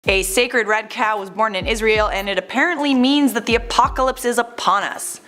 A sacred red cow was born in Israel, and it apparently means that the apocalypse is upon us.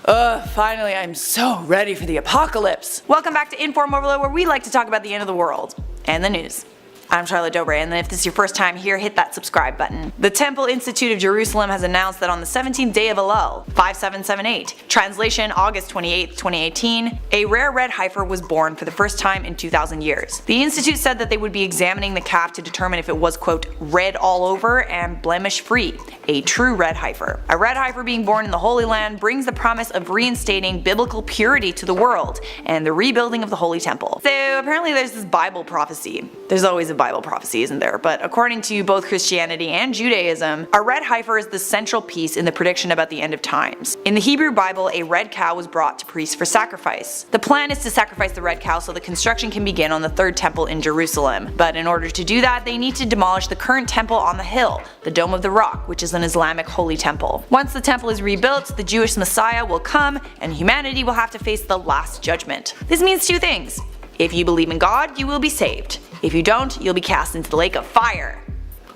Finally, I'm so ready for the apocalypse. Welcome back to Inform Overload, where we like to talk about the end of the world and the news. I'm Charlotte Dobre, and if this is your first time here, hit that subscribe button. The Temple Institute of Jerusalem has announced that on the 17th day of Elul, 5778, translation August 28, 2018, a rare red heifer was born for the first time in 2,000 years. The institute said that they would be examining the calf to determine if it was, quote, red all over and blemish free, a true red heifer. A red heifer being born in the Holy Land brings the promise of reinstating biblical purity to the world and the rebuilding of the Holy Temple. So apparently there's this Bible prophecy. There's always a Bible prophecy, isn't there? But according to both Christianity and Judaism, a red heifer is the central piece in the prediction about the end of times. In the Hebrew Bible, a red cow was brought to priests for sacrifice. The plan is to sacrifice the red cow so the construction can begin on the third temple in Jerusalem. But in order to do that, they need to demolish the current temple on the hill, the Dome of the Rock, which is an Islamic holy temple. Once the temple is rebuilt, the Jewish Messiah will come and humanity will have to face the last judgment. This means two things. If you believe in God, you will be saved. If you don't, you'll be cast into the lake of fire.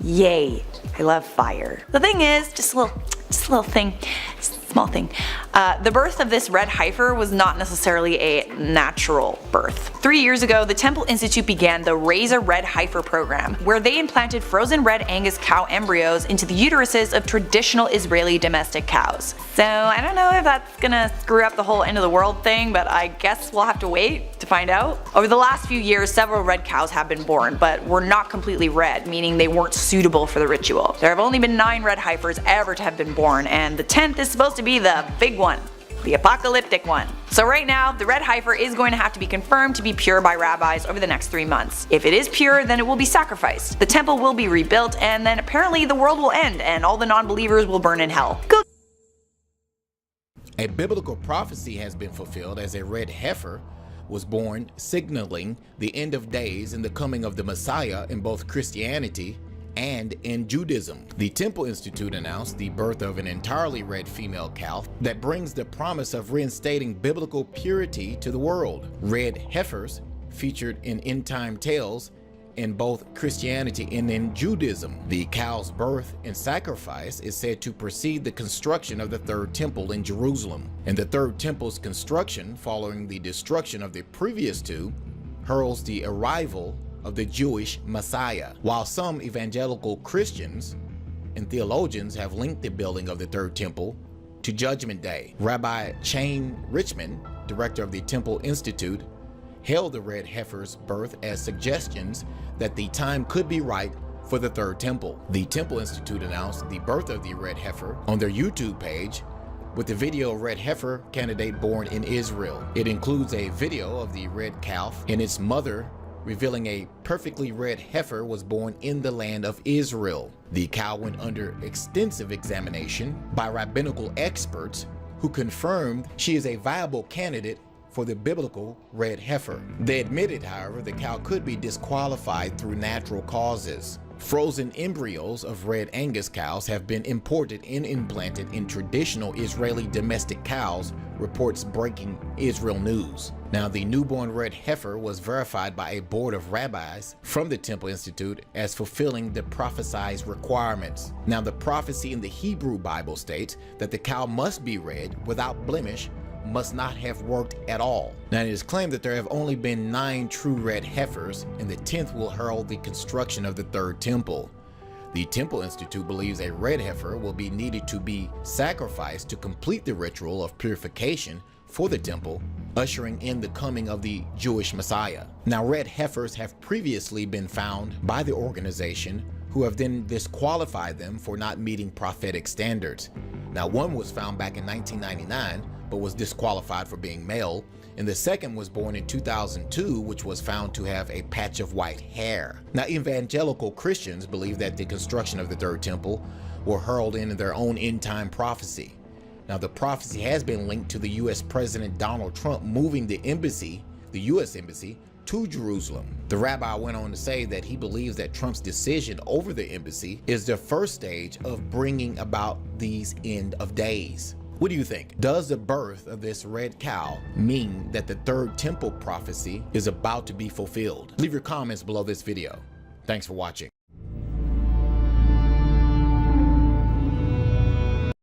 Yay. I love fire. The thing is, just a little thing, small thing. The birth of this red heifer was not necessarily a natural birth. 3 years ago, the Temple Institute began the Raise a Red Heifer program, where they implanted frozen red Angus cow embryos into the uteruses of traditional Israeli domestic cows. So I don't know if that's gonna screw up the whole end of the world thing, but I guess we'll have to wait to find out. Over the last few years, several red cows have been born, but were not completely red, meaning they weren't suitable for the ritual. There have only been 9 red heifers ever to have been born, and the 10th is supposed to be the big one. The apocalyptic one. So right now, the red heifer is going to have to be confirmed to be pure by rabbis over the next 3 months. If it is pure, then it will be sacrificed. The temple will be rebuilt, and then apparently the world will end and all the non-believers will burn in hell. Go. A biblical prophecy has been fulfilled as a red heifer was born, signaling the end of days and the coming of the Messiah in both Christianity and in Judaism. The Temple Institute announced the birth of an entirely red female cow that brings the promise of reinstating biblical purity to the world. Red heifers featured in end-time tales in both Christianity and in Judaism. The cow's birth and sacrifice is said to precede the construction of the third temple in Jerusalem. And the third temple's construction, following the destruction of the previous two, heralds the arrival of the Jewish Messiah. While some evangelical Christians and theologians have linked the building of the third temple to Judgment Day, Rabbi Chaim Richmond, director of the Temple Institute, hailed the red heifer's birth as suggestions that the time could be right for the third temple. The Temple Institute announced the birth of the red heifer on their YouTube page with the video red heifer candidate born in Israel. It includes a video of the red calf and its mother revealing a perfectly red heifer was born in the land of Israel. The cow went under extensive examination by rabbinical experts who confirmed she is a viable candidate for the biblical red heifer. They admitted, however, the cow could be disqualified through natural causes. Frozen embryos of red Angus cows have been imported and implanted in traditional Israeli domestic cows, reports Breaking Israel News. Now, the newborn red heifer was verified by a board of rabbis from the Temple Institute as fulfilling the prophesied requirements. Now, the prophecy in the Hebrew Bible states that the cow must be red without blemish, must not have worked at all. Now, it is claimed that there have only been 9 true red heifers, and the 10th will herald the construction of the third temple. The Temple Institute believes a red heifer will be needed to be sacrificed to complete the ritual of purification for the temple, ushering in the coming of the Jewish Messiah. Now, red heifers have previously been found by the organization, who have then disqualified them for not meeting prophetic standards. Now, one was found back in 1999, but was disqualified for being male, and the second was born in 2002, which was found to have a patch of white hair. Now, evangelical Christians believe that the construction of the third temple will herald in their own end-time prophecy. Now, the prophecy has been linked to the U.S. President Donald Trump moving the embassy, the U.S. embassy, to Jerusalem. The rabbi went on to say that he believes that Trump's decision over the embassy is the first stage of bringing about these end of days. What do you think? Does the birth of this red cow mean that the third temple prophecy is about to be fulfilled? Leave your comments below this video. Thanks for watching.